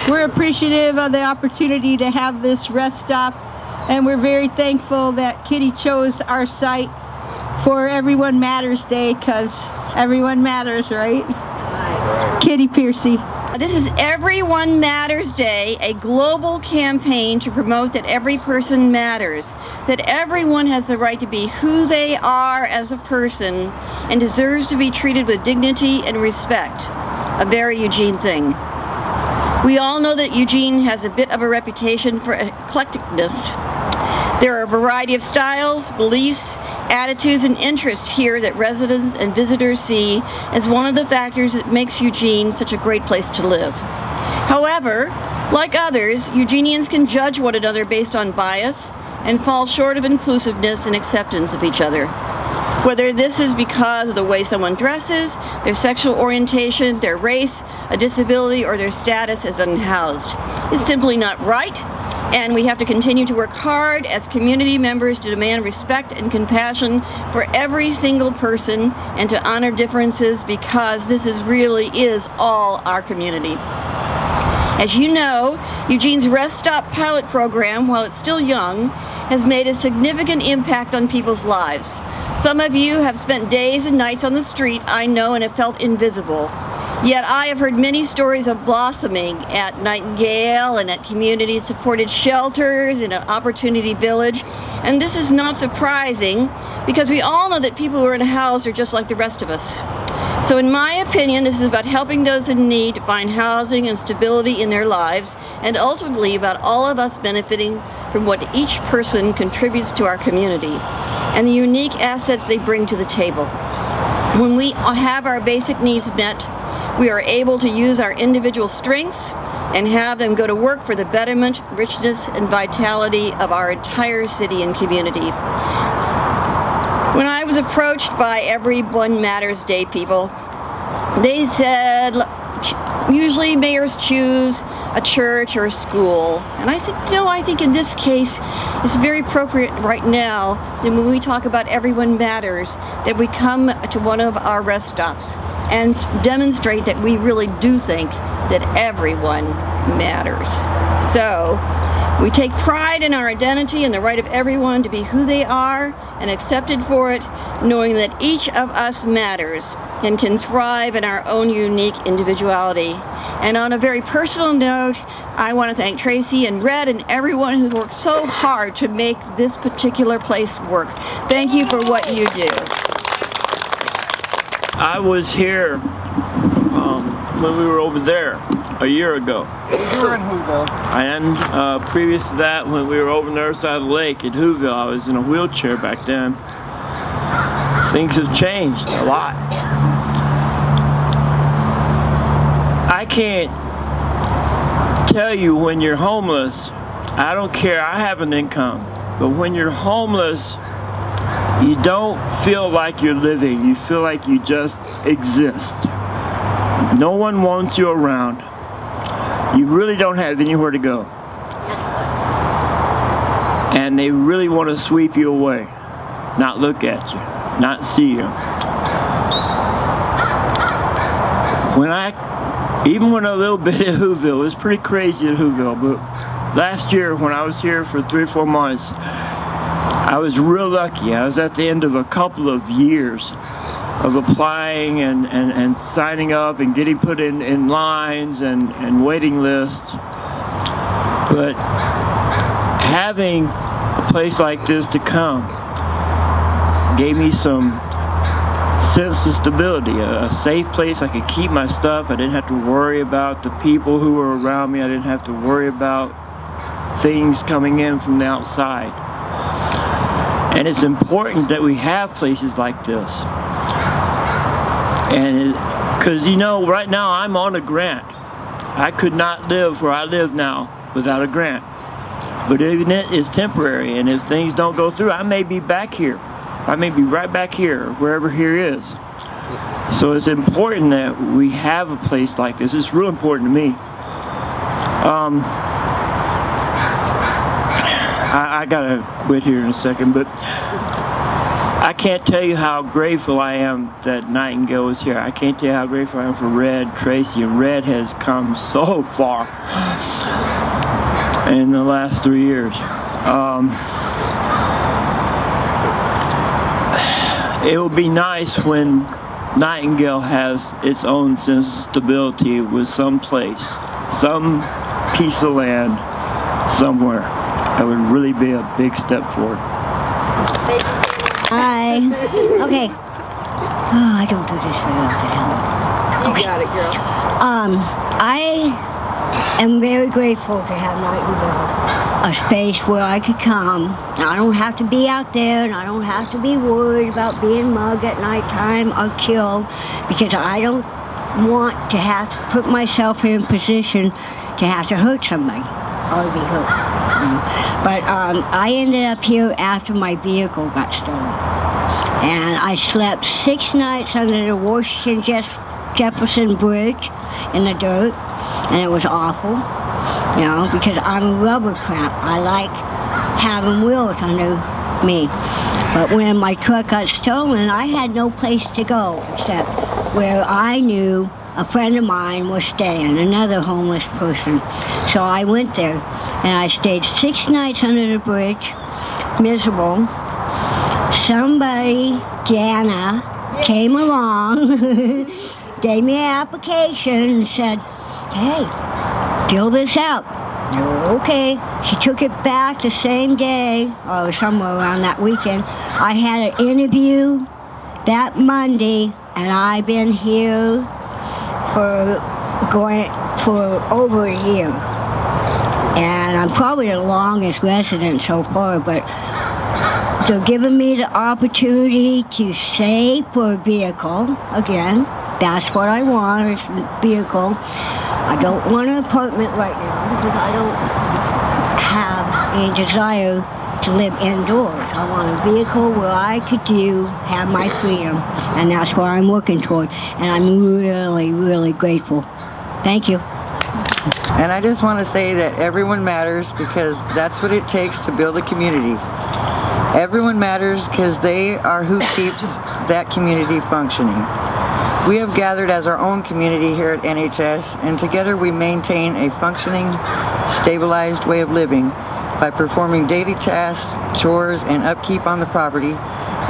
We're appreciative of the opportunity to have this rest stop, and we're very thankful that Kitty chose our site for Everyone Matters Day, because everyone matters, right? Right. Kitty Piercy. This is Everyone Matters Day, a global campaign to promote that every person matters, that everyone has the right to be who they are as a person and deserves to be treated with dignity and respect. A very Eugene thing. We all know that Eugene has a bit of a reputation for eclecticness. There are a variety of styles, beliefs, attitudes, and interests here that residents and visitors see as one of the factors that makes Eugene such a great place to live. However, like others, Eugenians can judge one another based on bias and fall short of inclusiveness and acceptance of each other. Whether this is because of the way someone dresses, their sexual orientation, their race, a disability, or their status as unhoused. It's simply not right, and we have to continue to work hard as community members to demand respect and compassion for every single person and to honor differences, because this really is all our community. As you know, Eugene's Rest Stop pilot program, while it's still young, has made a significant impact on people's lives. Some of you have spent days and nights on the street, I know, and have felt invisible. Yet I have heard many stories of blossoming at Nightingale and at community-supported shelters in an Opportunity Village. And this is not surprising, because we all know that people who are in a house are just like the rest of us. So in my opinion, this is about helping those in need to find housing and stability in their lives, and ultimately about all of us benefiting from what each person contributes to our community and the unique assets they bring to the table. When we have our basic needs met, we are able to use our individual strengths and have them go to work for the betterment, richness, and vitality of our entire city and community. When I was approached by Everyone Matters Day people, they said, usually mayors choose a church or a school. And I said, no, I think in this case, it's very appropriate right now that when we talk about Everyone Matters, that we come to one of our rest stops and demonstrate that we really do think that everyone matters. So, we take pride in our identity and the right of everyone to be who they are and accepted for it, knowing that each of us matters and can thrive in our own unique individuality. And on a very personal note, I want to thank Tracy and Red and everyone who worked so hard to make this particular place work. Thank you for what you do. I was here when we were over there a year ago. You were in Whoville. And previous to that, when we were over on the other side of the lake at Whoville, I was in a wheelchair back then. Things have changed a lot. I can't tell you when you're homeless, I don't care, I have an income, but when you're homeless, you don't feel like you're living. You feel like you just exist. No one wants you around. You really don't have anywhere to go. And they really want to sweep you away, not look at you, not see you. Even when a little bit at Whoville, it was pretty crazy at Whoville, but last year when I was here for 3 or 4 months, I was real lucky. I was at the end of a couple of years of applying and signing up and getting put in lines and waiting lists. But having a place like this to come gave me some sense of stability, a safe place I could keep my stuff. I didn't have to worry about the people who were around me. I didn't have to worry about things coming in from the outside. And it's important that we have places like this. And because you know, right now I'm on a grant. I could not live where I live now without a grant. But even it is temporary, and if things don't go through, I may be back here. I may be right back here, wherever here is. So it's important that we have a place like this. It's real important to me. I gotta quit here in a second, but I can't tell you how grateful I am that Nightingale was here. I can't tell you how grateful I am for Red, Tracy, and Red has come so far in the last 3 years. It will be nice when Nightingale has its own sense of stability with some place, some piece of land somewhere. That would really be a big step forward. Hi. Okay. Oh, I don't do this very often. You got it, girl. I am very grateful to have Nightingale, a space where I could come. I don't have to be out there, and I don't have to be worried about being mugged at nighttime or killed, because I don't want to have to put myself in a position to have to hurt somebody or be hurt. But I ended up here after my vehicle got stolen. And I slept 6 nights under the Washington Jefferson Bridge in the dirt, and it was awful, you know, because I'm a rubber crap. I like having wheels under me. But when my truck got stolen, I had no place to go except where I knew a friend of mine was staying, another homeless person. So I went there, and I stayed 6 nights under the bridge, miserable. Somebody, Jana, came along, gave me an application, and said, hey, fill this out. Okay. She took it back the same day, or somewhere around that weekend. I had an interview that Monday, and I've been here for over a year. And I'm probably the longest resident so far, but they're giving me the opportunity to save for a vehicle. Again, that's what I want, is a vehicle. I don't want an apartment right now because I don't have any desire to live indoors. I want a vehicle where I could have my freedom, and that's what I'm working toward. And I'm really, really grateful. Thank you. And I just want to say that everyone matters, because that's what it takes to build a community. Everyone matters because they are who keeps that community functioning. We have gathered as our own community here at NHS, and together we maintain a functioning, stabilized way of living by performing daily tasks, chores, and upkeep on the property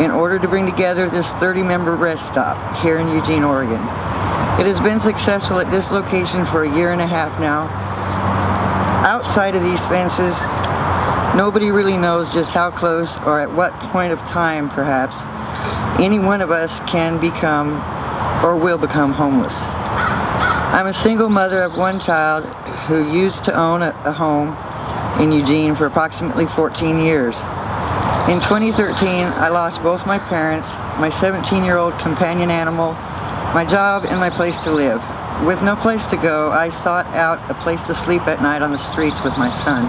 in order to bring together this 30-member rest stop here in Eugene, Oregon. It has been successful at this location for a year and a half now. Outside of these fences, nobody really knows just how close or at what point of time, perhaps, any one of us can become or will become homeless. I'm a single mother of 1 child who used to own a home in Eugene for approximately 14 years. In 2013, I lost both my parents, my 17-year-old companion animal, my job, and my place to live. With no place to go, I sought out a place to sleep at night on the streets with my son.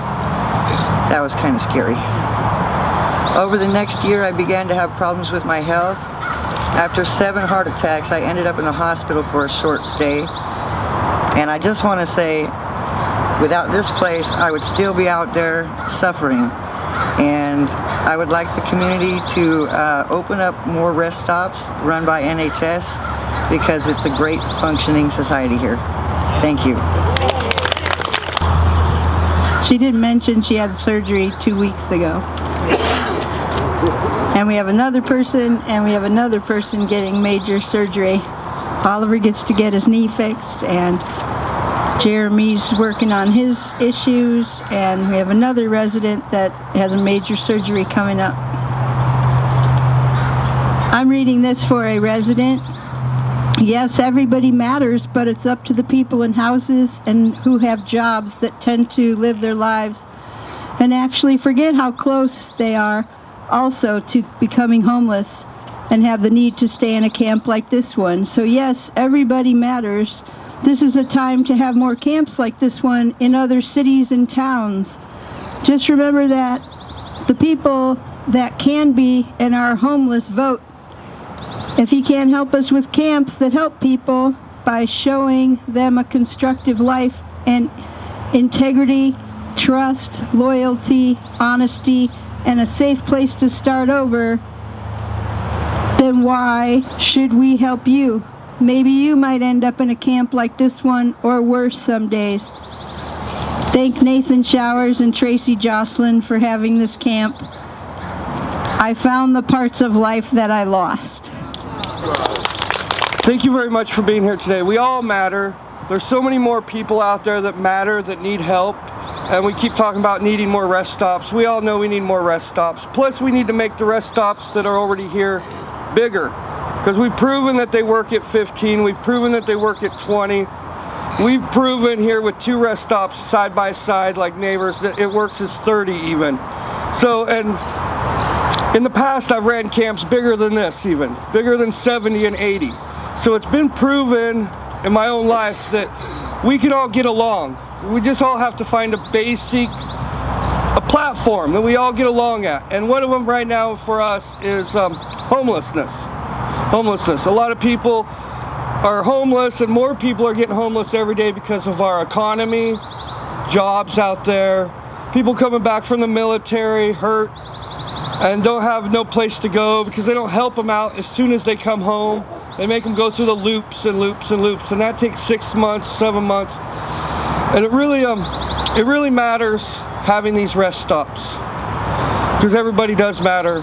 That was kind of scary. Over the next year, I began to have problems with my health. After 7 heart attacks, I ended up in the hospital for a short stay. And I just want to say, without this place, I would still be out there suffering. And I would like the community to open up more rest stops run by NHS, because it's a great functioning society here. Thank you. She did mention she had surgery 2 weeks ago. And we have another person, and we have another person getting major surgery. Oliver gets to get his knee fixed, and Jeremy's working on his issues, and we have another resident that has a major surgery coming up. I'm reading this for a resident. Yes, everybody matters, but it's up to the people in houses and who have jobs that tend to live their lives and actually forget how close they are also to becoming homeless and have the need to stay in a camp like this one. So yes, everybody matters. This is a time to have more camps like this one in other cities and towns. Just remember that the people that can be and are homeless vote. If he can't help us with camps that help people by showing them a constructive life and integrity, trust, loyalty, honesty, and a safe place to start over, then why should we help you? Maybe you might end up in a camp like this one, or worse some days. Thank Nathan Showers and Tracy Jocelyn for having this camp. I found the parts of life that I lost. Thank you very much for being here today. We all matter. There's so many more people out there that matter, that need help. And we keep talking about needing more rest stops. We all know we need more rest stops. Plus, we need to make the rest stops that are already here bigger. Because we've proven that they work at 15. We've proven that they work at 20. We've proven here with 2 rest stops side by side like neighbors that it works as 30 even. So, and in the past I've ran camps bigger than this even. Bigger than 70 and 80. So it's been proven in my own life that we can all get along. We just all have to find a platform that we all get along at. And one of them right now for us is homelessness. Homelessness. A lot of people are homeless, and more people are getting homeless every day because of our economy, jobs out there, people coming back from the military hurt and don't have no place to go because they don't help them out as soon as they come home. They make them go through the loops and loops and loops, and that takes 6 months, 7 months. And it really matters having these rest stops, because everybody does matter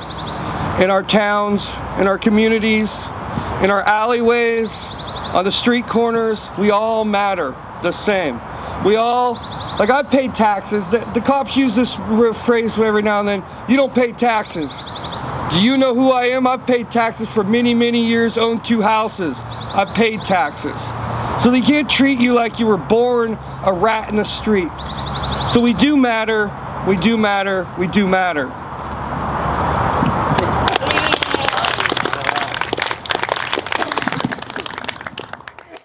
in our towns, in our communities, in our alleyways, on the street corners. We all matter the same. We all, like, I've paid taxes. The cops use this phrase every now and then: you don't pay taxes. Do you know who I am? I've paid taxes for many, many years, owned 2 houses. I've paid taxes. So they can't treat you like you were born a rat in the streets. So we do matter, we do matter, we do matter.